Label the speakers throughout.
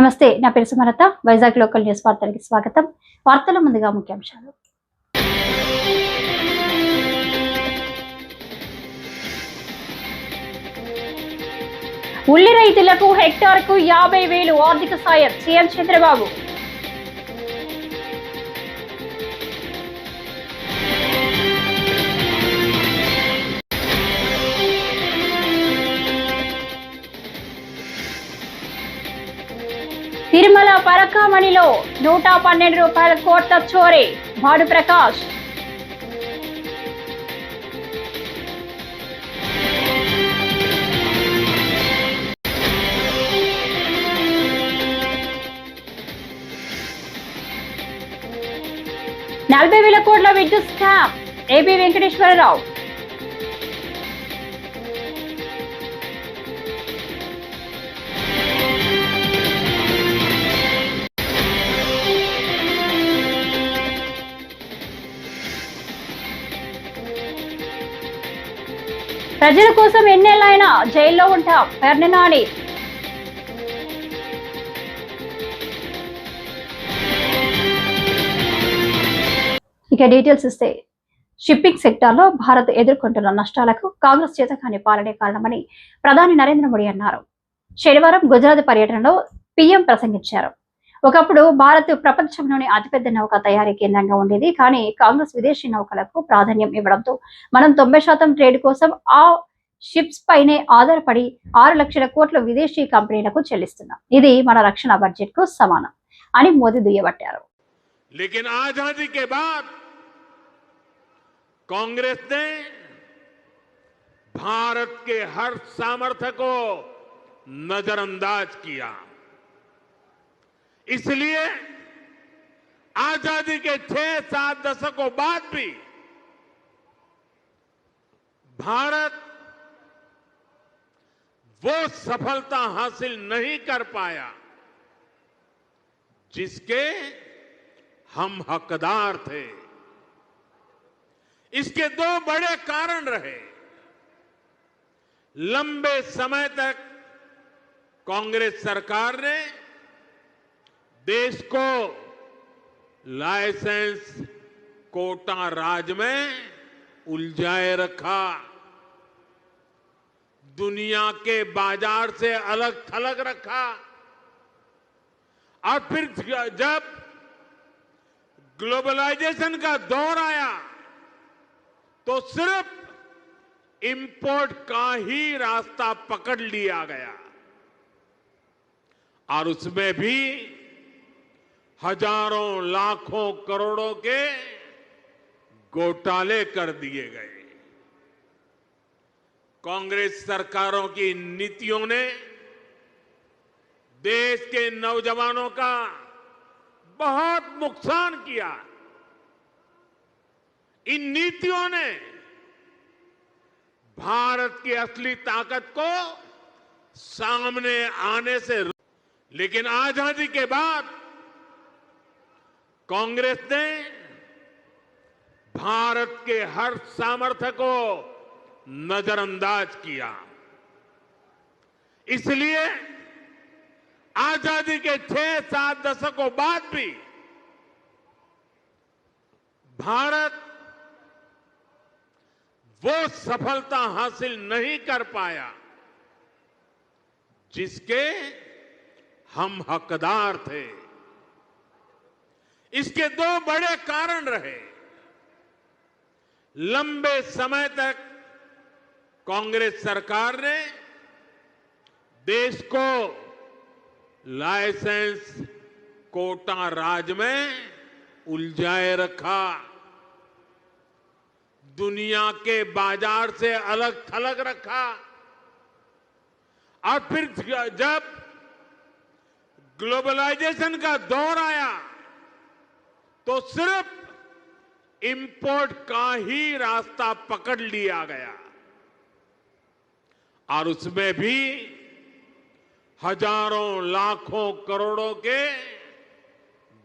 Speaker 1: నమస్తే, నా పేరు సుమలత. వైజాగ్ లోకల్ న్యూస్ వార్తలకు స్వాగతం. వార్తల ముందుగా ముఖ్యాంశాలు. ఉల్లి రైతులకు హెక్టార్కు 50,000 ఆర్థిక సాయం సీఎం చంద్రబాబు. తిరుమల పరకామణిలో 112 రూపాయల కోట్ల చోరీ. భాడు ప్రకాష్. ₹40,000 కోట్ల విద్యుత్ స్కామ్. ఏబీ వెంకటేశ్వరరావు. ప్రజల కోసం ఎన్నేళ్ళైనా జైల్లో ఉంటాం. పెర్నినాని. ఇక డీటెయిల్స్ ఇస్తే, షిప్పింగ్ సెక్టార్లో భారత్ ఎదుర్కొంటున్న నష్టాలకు కాంగ్రెస్ చేతకాని పాలనే కారణమని ప్రధాని నరేంద్ర మోడీ అన్నారు. శనివారం గుజరాత్ పర్యటనలో పీఎం ప్రసంగించారు. ఒకప్పుడు భారత్ ప్రపంచంలోని అతిపెద్ద నౌక తయారీ కేంద్రంగా ఉండేది. కానీ కాంగ్రెస్ విదేశీ నౌకలకు ప్రాధాన్యం ఇవ్వడంతో మనం 90% ట్రేడ్ కోసం ఆ షిప్స్ పైనే ఆధారపడి 6 లక్షల కోట్ల విదేశీ కంపెనీలకు చెల్లిస్తున్నాం. ఇది మన రక్షణ బడ్జెట్ కు సమానం అని మోదీ దుయ్యబట్టారు.
Speaker 2: लेकिन आजादी के बाद कांग्रेस ने भारत के हर सामर्थ्य को नजरअंदाज किया। इसलिए आजादी के 6-7 दशकों बाद भी भारत वो सफलता हासिल नहीं कर पाया जिसके हम हकदार थे। इसके 2 बड़े कारण रहे। लंबे समय तक कांग्रेस सरकार ने देश को लाइसेंस कोटा राज में उलझाए रखा, दुनिया के बाजार से अलग थलग रखा, और फिर जब ग्लोबलाइजेशन का दौर आया तो सिर्फ इंपोर्ट का ही रास्ता पकड़ लिया गया, और उसमें भी हजारों लाखों करोड़ों के घोटाले कर दिए गए। कांग्रेस सरकारों की नीतियों ने देश के नौजवानों का बहुत नुकसान किया। इन नीतियों ने भारत की असली ताकत को सामने आने से, लेकिन आजादी के बाद कांग्रेस ने भारत के हर सामर्थ्य को नजरअंदाज किया। इसलिए आजादी के 6-7 दशकों बाद भी भारत वो सफलता हासिल नहीं कर पाया जिसके हम हकदार थे। इसके 2 बड़े कारण रहे। लंबे समय तक कांग्रेस सरकार ने देश को लाइसेंस कोटा राज में उलझाए रखा, दुनिया के बाजार से अलग थलग रखा, और फिर जब ग्लोबलाइजेशन का दौर आया तो सिर्फ इंपोर्ट का ही रास्ता पकड़ लिया गया, और उसमें भी हजारों लाखों करोड़ों के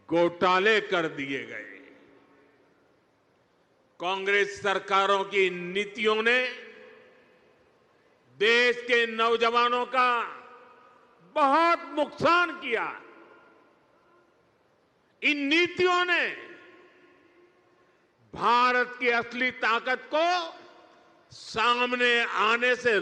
Speaker 2: घोटाले कर दिए गए। कांग्रेस सरकारों की नीतियों ने देश के नौजवानों का बहुत नुकसान किया। इन नीतियों ने भारत की असली ताकत को सामने आने से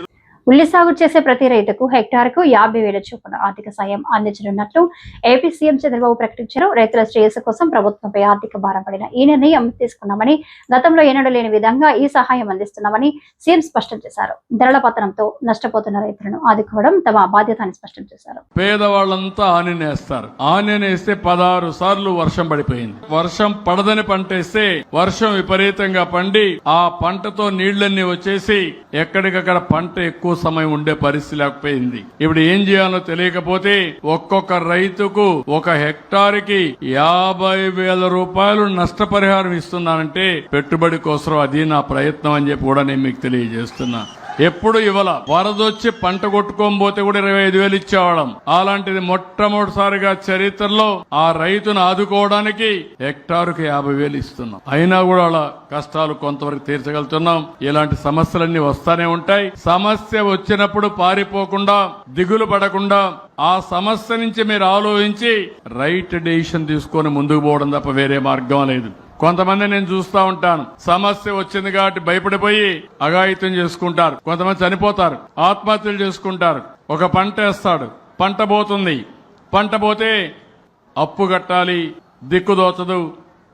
Speaker 1: ఉల్లి సాగు చేసే ప్రతి రైతుకు హెక్టార్కు 50,000 చొప్పున ఆర్థిక సాయం అందించనున్నట్లు ఏపీ సీఎం చంద్రబాబు ప్రకటించారు. రైతుల శ్రేయస్సు కోసం ప్రభుత్వంపై ఆర్థిక భారం పడిన ఈ నిర్ణయం తీసుకున్నామని, గతంలో ఎన్నడూ లేని విధంగా ఈ సహాయం అందిస్తున్నామని సీఎం స్పష్టం చేశారు. ధరల పతనంతో నష్టపోతున్న రైతులను ఆదుకోవడం తమ బాధ్యత అని స్పష్టం చేశారు.
Speaker 3: పేదవాళ్లంతా ఆనినేస్తారు. ఆనినేస్తే 16 సార్లు వర్షం పడిపోయింది. వర్షం పడదని పంటేస్తే వర్షం విపరీతంగా పండి ఆ పంటతో నీళ్లన్నీ వచ్చేసి ఎక్కడికక్కడ పంట ఎక్కువ సమయం ఉండే పరిస్థితి లేకపోయింది. ఇప్పుడు ఏం చేయాలో తెలియకపోతే ఒక్కొక్క రైతుకు 1 హెక్టార్కి 50,000 రూపాయలు నష్టపరిహారం ఇస్తున్నానంటే పెట్టుబడి కోసం అది నా ప్రయత్నం అని చెప్పి కూడా నేను మీకు తెలియజేస్తున్నా. ఎప్పుడు ఇవ్వాల వరదొచ్చి పంట కొట్టుకోకపోతే కూడా 25,000 ఇచ్చేవాళ్ళం. అలాంటిది మొట్టమొదటిసారిగా చరిత్రలో ఆ రైతును ఆదుకోవడానికి హెక్టారుకి 50,000 ఇస్తున్నాం. అయినా కూడా వాళ్ళ కష్టాలు కొంతవరకు తీర్చగలుగుతున్నాం. ఇలాంటి సమస్యలన్నీ వస్తానే ఉంటాయి. సమస్య వచ్చినప్పుడు పారిపోకుండా, దిగులు పడకుండా ఆ సమస్య నుంచి మీరు ఆలోచించి రైట్ డెసిషన్ తీసుకొని ముందుకు పోవడం తప్ప వేరే మార్గం లేదు. కొంతమంది నేను చూస్తా ఉంటాను, సమస్య వచ్చింది కాబట్టి భయపడిపోయి అఘాయిత్యం చేసుకుంటారు. కొంతమంది చనిపోతారు, ఆత్మహత్యలు చేసుకుంటారు. ఒక పంట వేస్తాడు, పంట పోతుంది, పంట పోతే అప్పు కట్టాలి, దిక్కుదోచదు,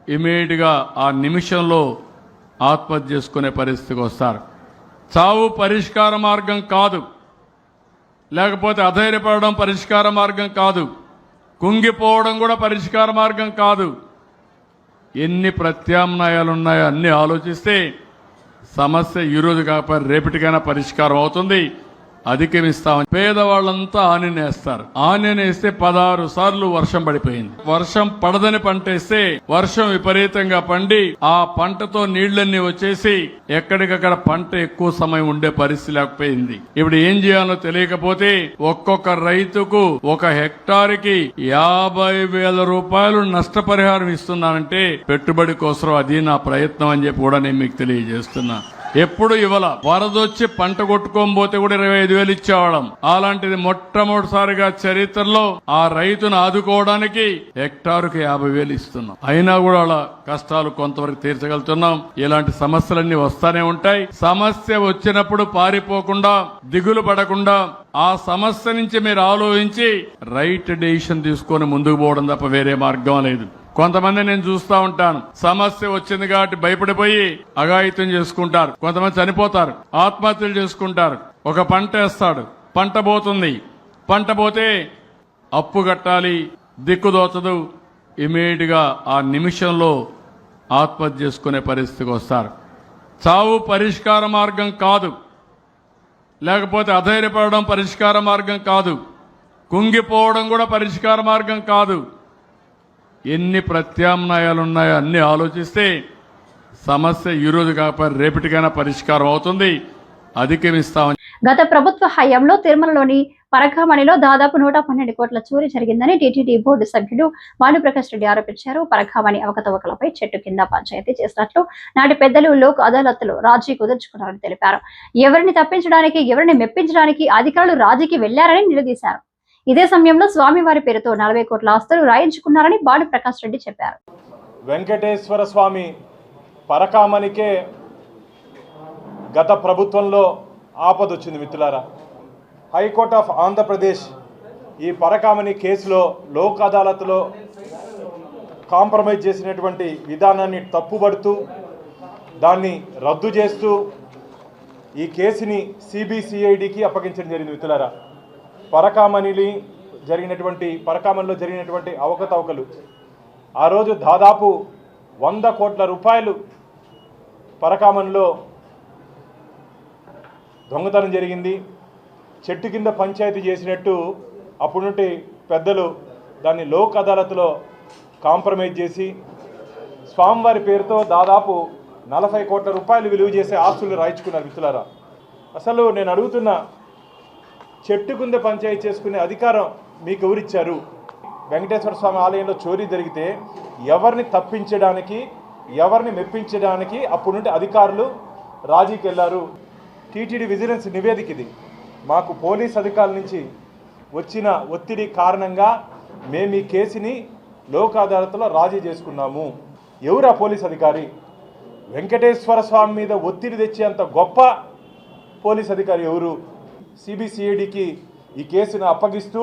Speaker 3: ఇమీడియట్ గా ఆ నిమిషంలో ఆత్మహత్య చేసుకునే పరిస్థితికి వస్తారు. చావు పరిష్కార మార్గం కాదు, లేకపోతే అధైర్యపడడం పరిష్కార మార్గం కాదు, కుంగిపోవడం కూడా పరిష్కార మార్గం కాదు. ఎన్ని ప్రత్యామ్నాయాలు ఉన్నాయో అన్ని ఆలోచిస్తే సమస్య ఈ రోజు కాకపోతే రేపటికైనా పరిష్కారం అవుతుంది. అధిగమిస్తామని పేదవాళ్లంతా ఆనినేస్తారు. ఆనినేస్తే 16 సార్లు వర్షం పడిపోయింది. వర్షం పడదని పంటేస్తే వర్షం విపరీతంగా పండి ఆ పంటతో నీళ్లన్నీ వచ్చేసి ఎక్కడికక్కడ పంట ఎక్కువ సమయం ఉండే పరిస్థితి లేకపోయింది. ఇప్పుడు ఏం చేయాలో తెలియకపోతే ఒక్కొక్క రైతుకు 1 హెక్టార్కి 50,000 రూపాయలు నష్టపరిహారం ఇస్తున్నానంటే పెట్టుబడి కోసం అది నా ప్రయత్నం అని చెప్పి కూడా నేను మీకు తెలియజేస్తున్నా. ఎప్పుడు ఇవ్వాల వరదొచ్చి పంట కొట్టుకోకపోతే కూడా 25,000 ఇచ్చేవాళ్ళం. అలాంటిది మొట్టమొదటిసారిగా చరిత్రలో ఆ రైతును ఆదుకోవడానికి హెక్టారుకి 50,000 ఇస్తున్నాం. అయినా కూడా వాళ్ళ కష్టాలు కొంతవరకు తీర్చగలుగుతున్నాం. ఇలాంటి సమస్యలన్నీ వస్తానే ఉంటాయి. సమస్య వచ్చినప్పుడు పారిపోకుండా, దిగులు పడకుండా ఆ సమస్య నుంచి మీరు ఆలోచించి రైట్ డెసిషన్ తీసుకొని ముందుకు పోవడం తప్ప వేరే మార్గం లేదు. కొంతమంది నేను చూస్తా ఉంటాను, సమస్య వచ్చింది కాబట్టి భయపడిపోయి అఘాయిత్యం చేసుకుంటారు. కొంతమంది చనిపోతారు, ఆత్మహత్యలు చేసుకుంటారు. ఒక పంట వేస్తాడు, పంట పోతుంది, పంట పోతే అప్పు కట్టాలి, దిక్కుదోచదు, ఇమీడియట్ గా ఆ నిమిషంలో ఆత్మహత్య చేసుకునే పరిస్థితికి వస్తారు. చావు పరిష్కార మార్గం కాదు, లేకపోతే అధైర్యపడడం పరిష్కార మార్గం కాదు, కుంగిపోవడం కూడా పరిష్కార మార్గం కాదు. ఎన్ని ప్రత్యామ్నాయాలు ఉన్నాయో అన్ని ఆలోచిస్తే సమస్య ఈ రోజు కాకపోతే రేపటికైనా పరిష్కారం అవుతుంది. అధిగమిస్తామని.
Speaker 1: గత ప్రభుత్వ హయాంలో తిరుమలలోని పరకామణిలో దాదాపు 112 కోట్ల చోరీ జరిగిందని టీటీడీ బోర్డు సభ్యుడు భానుప్రకాష్ రెడ్డి ఆరోపించారు. పరకామణి అవకతవకలపై చెట్టు కింద పంచాయతీ చేసినట్లు నాటి పెద్దలు లోక్ అదాలత్లో రాజీ కుదుర్చుకున్నారని తెలిపారు. ఎవరిని తప్పించడానికి, ఎవరిని మెప్పించడానికి అధికారులు రాజీకి వెళ్లారని నిలదీశారు. ఇదే సమయంలో స్వామివారి పేరుతో 40 కోట్ల ఆస్తులు రాయించుకున్నారని భానుప్రకాష్ రెడ్డి చెప్పారు.
Speaker 4: వెంకటేశ్వర స్వామి పరకామణికే గత ప్రభుత్వంలో ఆపదొచ్చింది మిత్రులారా. హైకోర్ట్ ఆఫ్ ఆంధ్రప్రదేశ్ ఈ పరకామణి కేసులో లోక్ అదాలత్లో కాంప్రమైజ్ చేసినటువంటి విధానాన్ని తప్పుబడుతూ దాన్ని రద్దు చేస్తూ ఈ కేసుని సిబిసిఐడికి అప్పగించడం జరిగింది మిత్రులారా. పరకామణిలో జరిగినటువంటి అవకతవకలు ఆ రోజు దాదాపు 100 కోట్ల రూపాయలు పరకామణిలో దొంగతనం జరిగింది. చెట్టు కింద పంచాయతీ చేసినట్టు అప్పుడుంటి పెద్దలు దాన్ని లోక్ అదాలత్లో కాంప్రమైజ్ చేసి స్వామివారి పేరుతో దాదాపు 40 కోట్ల రూపాయలు విలువ చేసే ఆస్తులు రాయించుకున్నారు మిత్రులారా. అసలు నేను అడుగుతున్నా, చెట్టు కింద పంచాయతీ చేసుకునే అధికారం మీకు ఎవరిచ్చారు? వెంకటేశ్వర స్వామి ఆలయంలో చోరీ జరిగితే ఎవరిని తప్పించడానికి, ఎవరిని మెప్పించడానికి అప్పుడుంటే అధికారులు రాజీకి వెళ్లారు? టీటీడీ విజిలెన్స్ నివేదిక ఇది. మాకు పోలీస్ అధికారుల నుంచి వచ్చిన ఒత్తిడి కారణంగా మేము ఈ కేసుని లోక్ అదాలత్లో రాజీ చేసుకున్నాము. ఎవరు ఆ పోలీస్ అధికారి? వెంకటేశ్వర స్వామి మీద ఒత్తిడి తెచ్చేంత గొప్ప పోలీస్ అధికారి ఎవరు? సిబిసిఐడికి ఈ కేసును అప్పగిస్తూ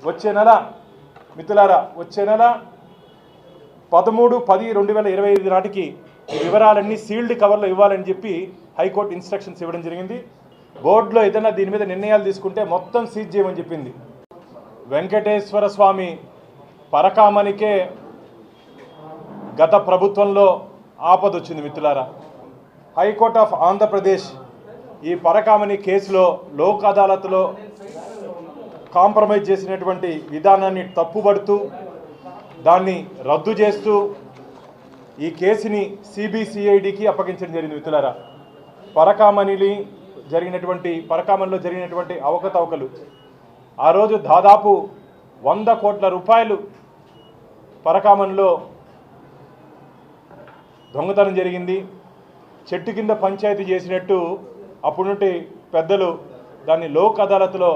Speaker 4: వచ్చే నెల మిత్రులారా, వచ్చే నెల 13/10/2025 నాటికి ఈ వివరాలన్నీ సీల్డ్ కవర్లో ఇవ్వాలని చెప్పి హైకోర్టు ఇన్స్ట్రక్షన్స్ ఇవ్వడం జరిగింది. బోర్డులో ఏదైనా దీని మీద నిర్ణయాలు తీసుకుంటే మొత్తం సీజ్ చేయమని చెప్పింది. వెంకటేశ్వర స్వామి పరకామనికే గత ప్రభుత్వంలో ఆపదొచ్చింది మిత్రులారా. హైకోర్ట్ ఆఫ్ ఆంధ్రప్రదేశ్ ఈ పరకామని కేసులో లోక్ అదాలత్లో కాంప్రమైజ్ చేసినటువంటి విధానాన్ని తప్పుబడుతూ దాన్ని రద్దు చేస్తూ ఈ కేసుని సిబిసిఐడికి అప్పగించడం జరిగింది మిత్రులారా. పరకామనిలో జరిగినటువంటి అవకతవకలు, ఆ రోజు దాదాపు 100 కోట్ల రూపాయలు పరకామనిలో దొంగతనం జరిగింది. చెట్టు కింద పంచాయతీ చేసినట్టు అప్పుడుంటే పెద్దలు దాన్ని లోక్ అదాలత్లో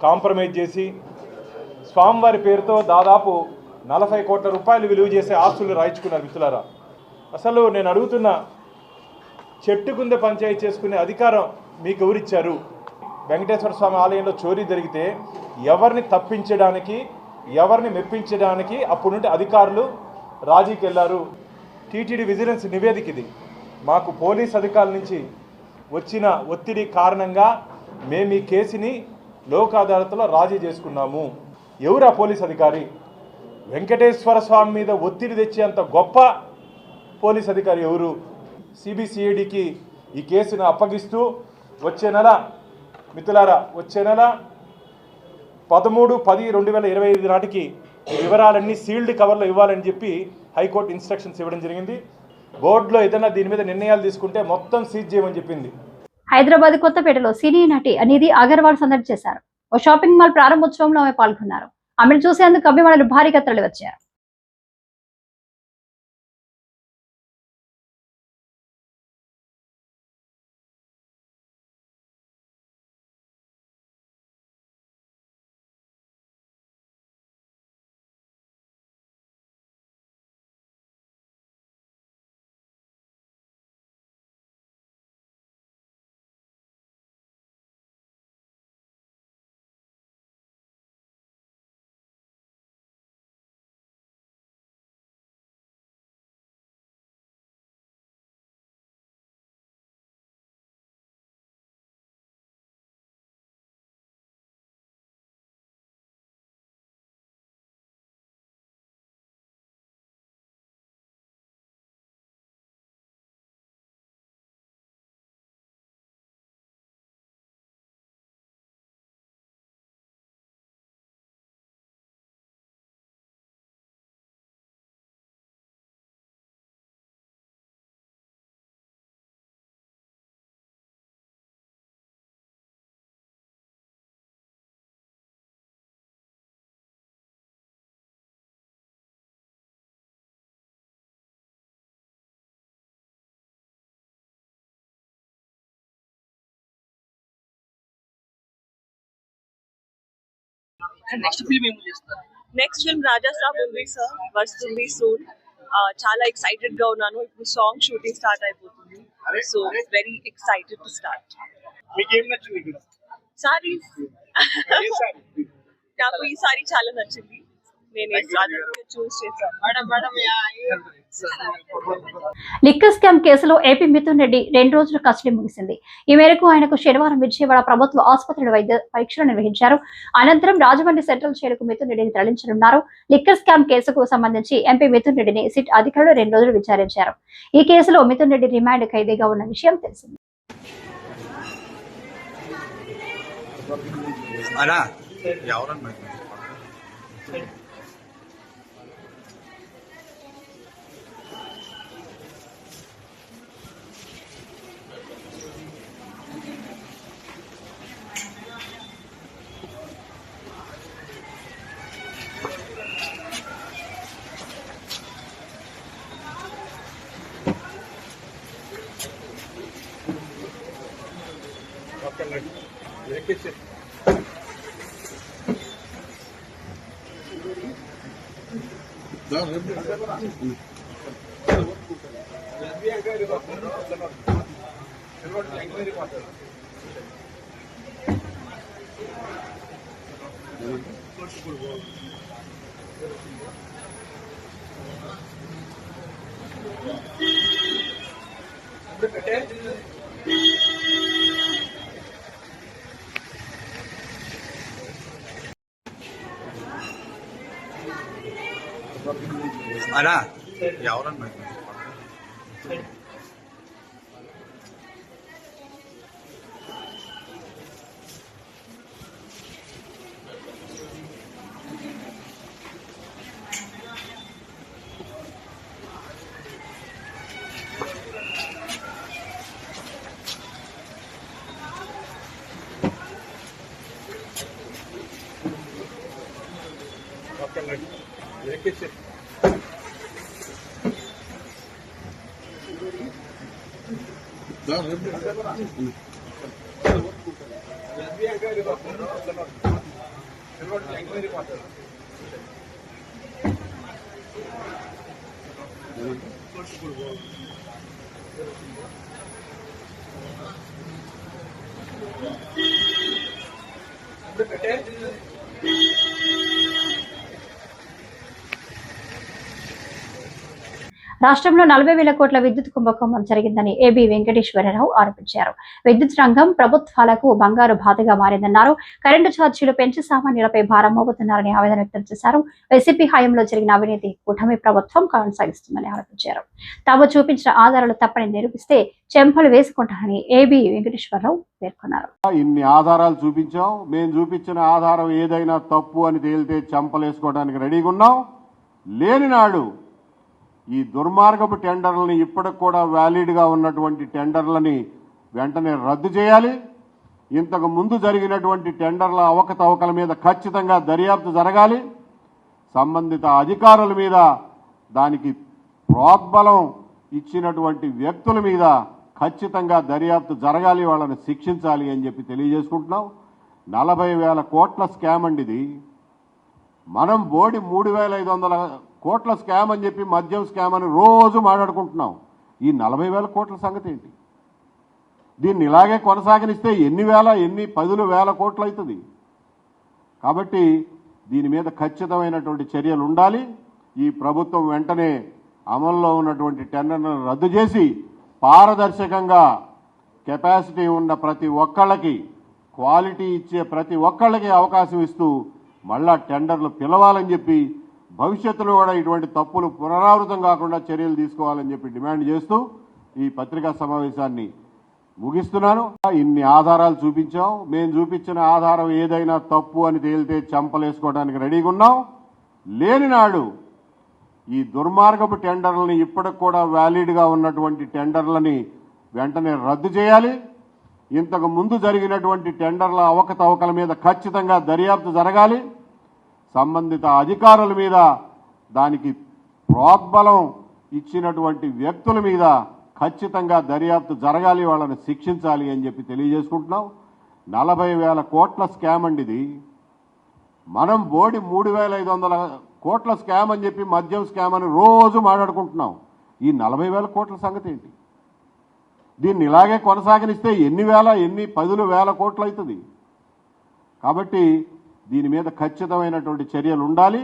Speaker 4: కాంప్రమైజ్ చేసి స్వామివారి పేరుతో దాదాపు 40 కోట్ల రూపాయలు విలువ చేసే ఆస్తులు రాయించుకున్నారు మిత్రులారా. అసలు నేను అడుగుతున్న, చెట్టు కింద పంచాయతీ చేసుకునే అధికారం మీకు ఎవరిచ్చారు? వెంకటేశ్వర స్వామి ఆలయంలో చోరీ జరిగితే ఎవరిని తప్పించడానికి, ఎవరిని మెప్పించడానికి అప్పుడుంటే అధికారులు రాజీకి వెళ్ళారు? టీటీడీ విజిలెన్స్ నివేదిక ఇది. మాకు పోలీస్ అధికారుల నుంచి వచ్చిన ఒత్తిడి కారణంగా మేము ఈ కేసుని లోక్ అదాలత్లో రాజీ చేసుకున్నాము. ఎవరు ఆ పోలీస్ అధికారి? వెంకటేశ్వర స్వామి మీద ఒత్తిడి తెచ్చేంత గొప్ప పోలీస్ అధికారి ఎవరు? సిబిసిఐడికి ఈ కేసును అప్పగిస్తూ వచ్చే నెల మిత్రులారా, వచ్చే నెల 13/10/2025 నాటికి ఈ వివరాలన్నీ సీల్డ్ కవర్లో ఇవ్వాలని చెప్పి హైకోర్టు ఇన్స్ట్రక్షన్స్ ఇవ్వడం జరిగింది. బోర్డులో ఏదైనా దీని మీద నిర్ణయాలు తీసుకుంటే మొత్తం సీజ్ చేయమని చెప్పింది.
Speaker 1: హైదరాబాద్ కొత్తపేటలో సినీ నటి నిధి అగర్వాల్ సందడి చేశారు. ఓ షాపింగ్ మాల్ ప్రారంభోత్సవంలో ఆమె పాల్గొన్నారు. ఆమెను చూసేందుకు అభిమానులు భారీగా తరలివచ్చారు.
Speaker 5: నెక్స్ట్ ఫిల్మ్ రాజా సాబ్ ఉంది సార్, వస్తుంది సూన్. చాలా ఎక్సైటెడ్ గా ఉన్నాను. ఇప్పుడు సాంగ్ షూటింగ్ స్టార్ట్ అయిపోతుంది. So very excited to start. Saris నాకు ఈ సారీ చాలా నచ్చింది. నేను చూస్ చేశాను.
Speaker 1: లిక్కర్ స్కామ్ కేసులో ఏపీ మిథున్ రెడ్డి 2 రోజుల కస్టడీ ముగిసింది. ఈ మేరకు ఆయనకు శనివారం విజయవాడ ప్రభుత్వ ఆసుపత్రిలో వైద్య పరీక్షలు నిర్వహించారు. అనంతరం రాజమండ్రి సెంట్రల్ జైలుకు మిథున్ రెడ్డిని తరలించనున్నారు. లిక్కర్ స్కామ్ కేసుకు సంబంధించి ఎంపీ మిథున్ రెడ్డిని సిట్ అధికారులు 2 రోజులు విచారించారు. ఈ కేసులో మిథున్ రెడ్డి రిమాండ్ ఖైదీగా ఉన్న విషయం తెలిసింది.
Speaker 6: అలా ఎవరన్నా
Speaker 1: రాష్ట్రంలో 40,000 కోట్ల విద్యుత్ కుంభకోణం జరిగిందని ఏబీ వెంకటేశ్వరరావు ఆరోపించారు. విద్యుత్ రంగం ప్రభుత్వాలకు బంగారు బాతగా మారిందన్నారు. కరెంటు ఛార్జీలు పెంచి సామాన్యులపై భారం మోపుతున్నారని ఆవేదన వ్యక్తం చేశారు. వైసీపీ హయాంలో జరిగిన అవినీతి కూటమి ప్రభుత్వం కొనసాగిస్తుందని ఆరోపించారు. తాము చూపించిన ఆధారాలు తప్పని నిరూపిస్తే చెంపలు వేసుకుంటారని ఏబీ వెంకటేశ్వరరావు పేర్కొన్నారు.
Speaker 7: ఇన్ని ఆధారాలు చూపించాం, మేము చూపించిన ఆధారం ఏదైనా తప్పు అని తేలితే చెంపలేసుకోవడానికి రెడీగా ఉన్నాం. లేని నాడు ఈ దుర్మార్గపు టెండర్లని ఇప్పటికి కూడా వ్యాలిడ్గా ఉన్నటువంటి టెండర్లని వెంటనే రద్దు చేయాలి. ఇంతకు ముందు జరిగినటువంటి టెండర్ల అవకతవకల మీద ఖచ్చితంగా దర్యాప్తు జరగాలి. సంబంధిత అధికారుల మీద, దానికి ప్రోద్బలం ఇచ్చినటువంటి వ్యక్తుల మీద ఖచ్చితంగా దర్యాప్తు జరగాలి, వాళ్ళని శిక్షించాలి అని చెప్పి తెలియజేసుకుంటున్నాం. 40,000 కోట్ల స్కామ్ అండి ఇది. మనం బోడి 3,500 కోట్ల స్కామ్ అని చెప్పి మద్యం స్కామ్ అని రోజు మాట్లాడుకుంటున్నాం. ఈ 40,000 కోట్ల సంగతి ఏంటి? దీన్ని ఇలాగే కొనసాగనిస్తే ఎన్ని పదుల వేల కోట్లు అవుతుంది. కాబట్టి దీని మీద ఖచ్చితమైనటువంటి చర్యలు ఉండాలి. ఈ ప్రభుత్వం వెంటనే అమల్లో ఉన్నటువంటి టెండర్లను రద్దు చేసి పారదర్శకంగా కెపాసిటీ ఉన్న ప్రతి ఒక్కళ్ళకి, క్వాలిటీ ఇచ్చే ప్రతి ఒక్కళ్ళకి అవకాశం ఇస్తూ మళ్ళా టెండర్లు పిలవాలని చెప్పి, భవిష్యత్తులో కూడా ఇటువంటి తప్పులు పునరావృతం కాకుండా చర్యలు తీసుకోవాలని చెప్పి డిమాండ్ చేస్తూ ఈ పత్రికా సమావేశాన్ని ముగిస్తున్నాను. ఇన్ని ఆధారాలు చూపించాం, మేము చూపించిన ఆధారం ఏదైనా తప్పు అని తేలితే చెంపలేసుకోవడానికి రెడీగా ఉన్నాం. లేని నాడు ఈ దుర్మార్గపు టెండర్లని ఇప్పటికి కూడా వ్యాలిడ్గా ఉన్నటువంటి టెండర్లని వెంటనే రద్దు చేయాలి. ఇంతకు ముందు జరిగినటువంటి టెండర్ల అవకతవకల మీద ఖచ్చితంగా దర్యాప్తు జరగాలి. సంబంధిత అధికారుల మీద, దానికి ప్రోద్బలం ఇచ్చినటువంటి వ్యక్తుల మీద ఖచ్చితంగా దర్యాప్తు జరగాలి, వాళ్ళని శిక్షించాలి అని చెప్పి తెలియజేసుకుంటున్నాం. 40,000 కోట్ల స్కామ్ అండి ఇది. మనం బోడి 3,500 కోట్ల స్కామ్ అని చెప్పి మద్యం స్కామ్ అని రోజు మాట్లాడుకుంటున్నాం. ఈ 40,000 కోట్ల సంగతి ఏంటి? దీన్ని ఇలాగే కొనసాగనిస్తే ఎన్ని పదుల వేల కోట్లు అవుతుంది. కాబట్టి దీని మీద ఖచ్చితమైనటువంటి చర్యలు ఉండాలి.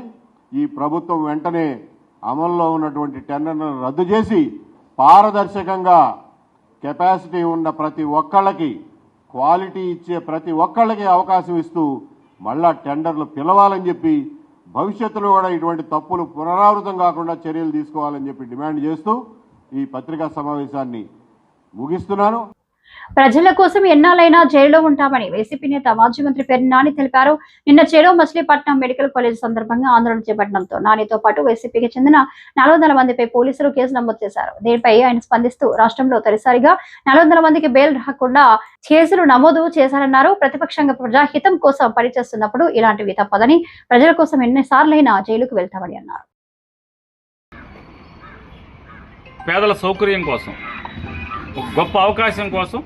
Speaker 7: ఈ ప్రభుత్వం వెంటనే అమల్లో ఉన్నటువంటి టెండర్లను రద్దు చేసి పారదర్శకంగా కెపాసిటీ ఉన్న ప్రతి ఒక్కళ్ళకి, క్వాలిటీ ఇచ్చే ప్రతి ఒక్కళ్ళకి అవకాశం ఇస్తూ మళ్ళా టెండర్లు పిలవాలని చెప్పి, భవిష్యత్తులో కూడా ఇటువంటి తప్పులు పునరావృతం కాకుండా చర్యలు తీసుకోవాలని చెప్పి డిమాండ్ చేస్తూ ఈ పత్రికా సమావేశాన్ని ముగిస్తున్నాను.
Speaker 1: ప్రజల కోసం ఎన్నాళ్ళైనా జైల్లో ఉంటామని వైసీపీ నేత మాజీ మంత్రి పేర్ని నాని తెలిపారు. నిన్న చేలో మచిలీపట్నం మెడికల్ కాలేజ్ సందర్భంగా ఆందోళన చేపట్టడంతో నానితో పాటు వైసీపీకి చెందిన 400 మందిపై పోలీసులు కేసు నమోదు చేశారు. దీనిపై ఆయన స్పందిస్తూ రాష్ట్రంలో తొలిసారిగా 400 మందికి బెయిల్ రాకుండా కేసులు నమోదు చేశారన్నారు. ప్రతిపక్షంగా ప్రజాహితం కోసం పనిచేస్తున్నప్పుడు ఇలాంటివి తప్పదని, ప్రజల కోసం ఎన్నిసార్లైనా జైలుకు వెళ్తామని అన్నారు.
Speaker 8: పేదల సౌకర్యం కోసం, ఒక గొప్ప అవకాశం కోసం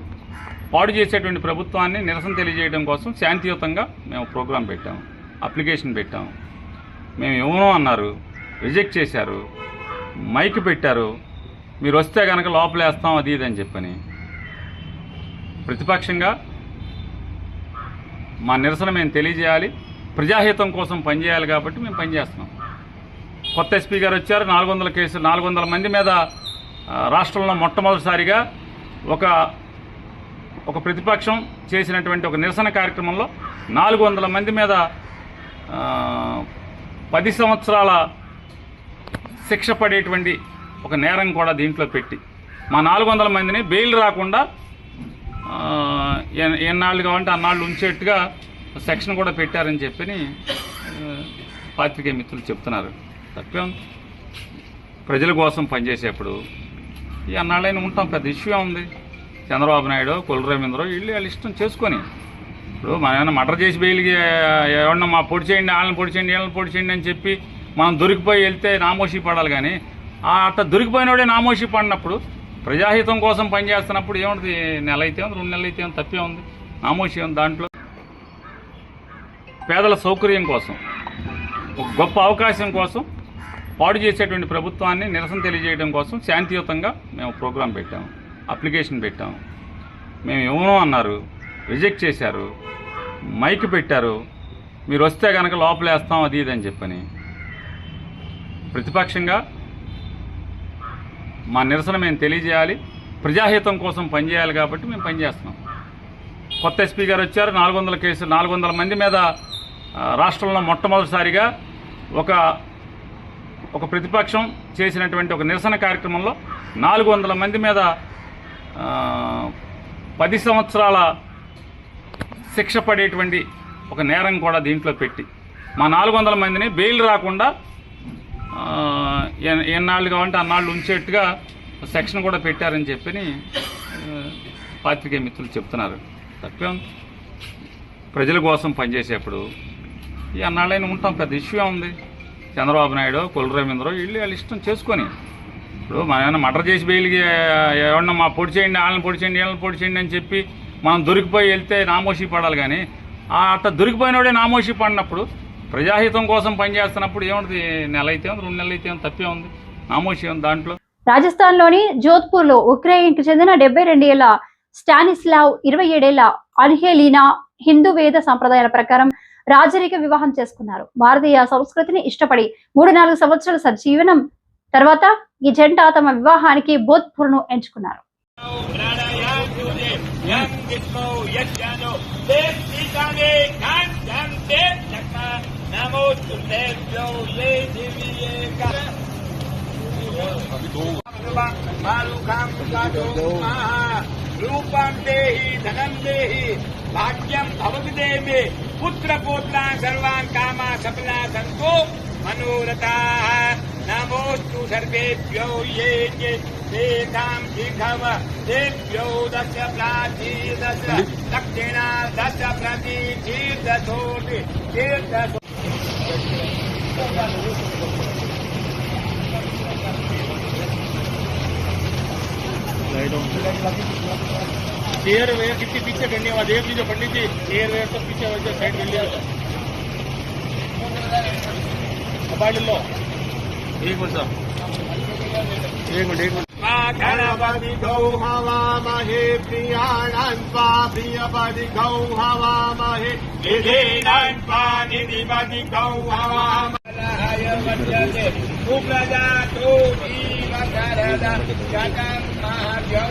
Speaker 8: పాడు చేసేటువంటి ప్రభుత్వాన్ని నిరసన తెలియజేయడం కోసం శాంతియుతంగా మేము ప్రోగ్రాం పెట్టాము, అప్లికేషన్ పెట్టాము. మేము ఇవ్వను అన్నారు, రిజెక్ట్ చేశారు, మైక్ పెట్టారు, మీరు వస్తే కనుక లోపలేస్తాం అది ఇది అని చెప్పని. ప్రతిపక్షంగా మా నిరసన మేము తెలియజేయాలి, ప్రజాహితం కోసం పనిచేయాలి కాబట్టి మేము పనిచేస్తున్నాం. కొత్త ఎస్పీ గారు వచ్చారు, 400 కేసులు, 400 మంది మీద రాష్ట్రంలో మొట్టమొదటిసారిగా ఒక ప్రతిపక్షం చేసినటువంటి ఒక నిరసన కార్యక్రమంలో 400 మంది మీద 10 సంవత్సరాల శిక్ష పడేటువంటి ఒక నేరం కూడా దీంట్లో పెట్టి మా 400 మందిని బెయిల్ రాకుండా ఎన్నాళ్ళు కావాలంటే అన్నాళ్ళు ఉంచేట్టుగా సెక్షన్ కూడా పెట్టారని చెప్పని పాత్రికేయ మిత్రులు చెప్తున్నారు. తప్పేం, ప్రజల కోసం పనిచేసేప్పుడు ఈ అన్నాళ్ళైనా ఉంటాం, పెద్ద ఇష్యూ ఉంది. చంద్రబాబు నాయుడు, కొల్లు రవీంద్ర వీళ్ళు వాళ్ళ ఇష్టం చేసుకొని, ఇప్పుడు మనం ఏమైనా మర్డర్ చేసి బెయిల్కి ఎవరన్నా మా పొడి చేయండి, వాళ్ళని పొడి చేయండి, వీళ్ళని పొడి చేయండి అని చెప్పి మనం దొరికిపోయి వెళ్తే నామోషి పడాలి. కానీ అట్లా దొరికిపోయినోడే నామోషి పడినప్పుడు, ప్రజాహితం కోసం పనిచేస్తున్నప్పుడు ఏముంటుంది, నెల అయితే ఉంది, 2 నెలలు అయితే ఉంది, తప్పే ఉంది, నామోషి ఉంది. దాంట్లో పేదల సౌకర్యం కోసం, ఒక గొప్ప అవకాశం కోసం పాడు చేసేటువంటి ప్రభుత్వాన్ని నిరసన తెలియజేయడం కోసం శాంతియుతంగా మేము ప్రోగ్రాం పెట్టాము, అప్లికేషన్ పెట్టాము. మేము ఇవ్వను అన్నారు, రిజెక్ట్ చేశారు, మైక్ పెట్టారు, మీరు వస్తే కనుక లోపలేస్తాం అది ఇది అని చెప్పని. ప్రతిపక్షంగా మా నిరసన మేము తెలియజేయాలి, ప్రజాహితం కోసం పనిచేయాలి కాబట్టి మేము పనిచేస్తున్నాం. కొత్త ఎస్పీ గారు వచ్చారు, 400 కేసులు, 400 మంది మీద రాష్ట్రంలో మొట్టమొదటిసారిగా ఒక ప్రతిపక్షం చేసినటువంటి ఒక నిరసన కార్యక్రమంలో 400 మంది మీద 10 సంవత్సరాల శిక్ష పడేటువంటి ఒక నేరం కూడా దీంట్లో పెట్టి మా 400 మందిని బెయిల్ రాకుండా ఎన్నాళ్ళు కావాలంటే అన్నాళ్ళు ఉంచేట్టుగా సెక్షన్ కూడా పెట్టారని చెప్పని పాత్రికేయ మిత్రులు చెప్తున్నారు. తప్పేం, ప్రజల కోసం పనిచేసేప్పుడు ఈ అన్నాళ్ళైనా ఉంటాం, పెద్ద ఇష్యూ ఉంది. చంద్రబాబు నాయుడు, కొల్లు రవీంద్ర వీళ్ళు వాళ్ళ ఇష్టం చేసుకొని, ఇప్పుడు మనం ఏమైనా మర్డర్ చేసి బెయిల్కి ఎవరన్నా మా పొడి చేయండి, వాళ్ళని పొడి చేయండి, వీళ్ళని పొడి చేయండి అని చెప్పి మనం దొరికిపోయి వెళ్తే నామోషి పడాలి. కానీ అట్లా దొరికిపోయినోడే నామోషి పడినప్పుడు, ప్రజాహితం కోసం పనిచేస్తున్నప్పుడు ఏముంటుంది, నెల అయితే ఉంది, 2 నెలలు అయితే ఉంది, తప్పే ఉంది, నామోషి ఉంది. దాంట్లో
Speaker 1: రాజస్థాన్లోని జోధ్పూర్ లో ఉక్రెయిన్ కు చెందిన 72 ఏళ్ల స్టానిస్లావ్, 27 ఏళ్ల అన్హేలీనా హిందూ వేద సంప్రదాయాల ప్రకారం రాజరిక వివాహం చేసుకున్నారు. భారతీయ సంస్కృతిని ఇష్టపడి 3-4 సంవత్సరాల సజీవనం తర్వాత ఈ జంట తమ వివాహానికి జోధ్పూర్ ను ఎంచుకున్నారు.
Speaker 9: रूपं देहि धनं देहि भाग्यं भवति देहि पुत्र पौत्रा सर्वान् कामा सफला सन्तु मनोरथाः नमोस्तु सर्वेभ्यो ये तेषां शीघ्रव तेभ्यो दश प्राची दश दक्षिणा दश प्रति तीर्थसोति तीर्थसो एयर वेयर कितनी पीछे करने वाला देख लीजिए पंडित जी, एयर वेयर तो पीछे वजह साइड कर लिया मोबाइल लो। एक मिनट गणपति गौ हवामहे प्रियाणान्वा प्रियपति गौ हवामहे निधिनान्वा निधिपति गौ हवामहे सुप्रजातो जीवशरद जगन् महाभ्यौ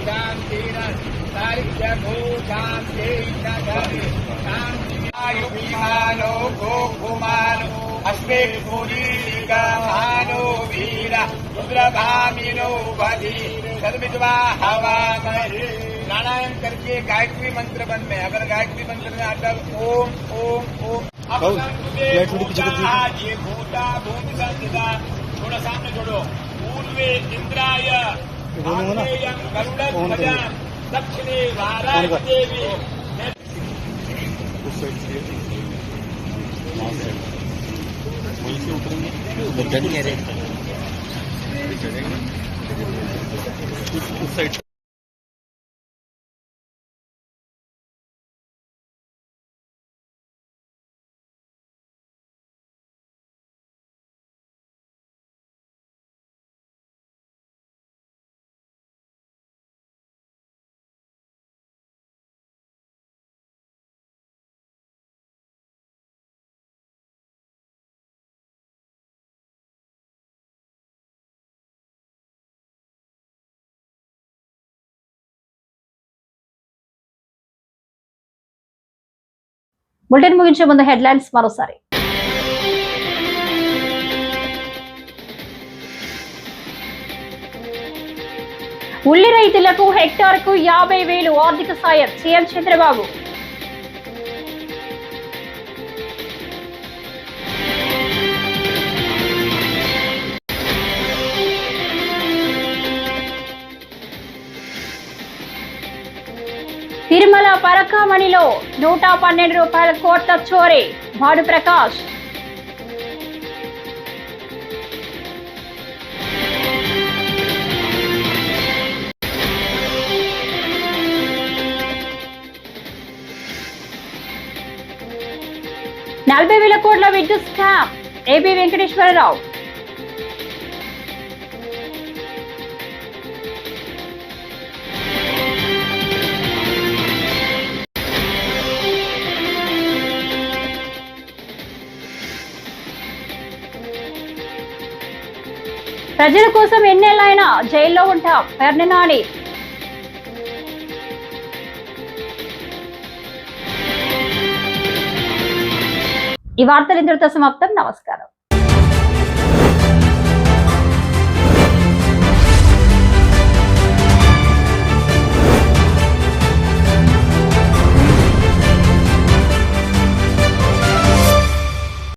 Speaker 9: शान्तिरन् सारित्यभो शान्ति नगरे शान्तिमानो गोकुमानो अस्मे पुरीगमानो वीर रुद्रभामिनो बधि सर्विद्वा हवामहे प्राणायाम करके गायत्री मंत्र बन में, अगर गायत्री मंत्र में अटल ओम ओम ओम ये भूता भूमि संस्थिता, थोड़ा सामने छोड़ो, पूर्वे इंद्राय गरुड़ दक्षिणे वाराहि देवी उस साइड
Speaker 1: బులెటిన్ ముగించే ముందు హెడ్లైన్స్ మరోసారి. ఉల్లి రైతులకు హెక్టార్కు 50,000 ఆర్థిక సాయం సీఎం చంద్రబాబు. తిరుమల పరకామణిలో 112 రూపాయల కోట్ల చోరీ, భాడు ప్రకాష్. ₹40,000 కోట్ల విద్యుత్ స్కామ్, ఏబీ వెంకటేశ్వరరావు. ప్రజల కోసం ఎన్నేళ్ళైనా జైల్లో ఉంటాం, పెర్నినాని. ఈ వార్తలు ఇంతటితో సమాప్తం. నమస్కారం.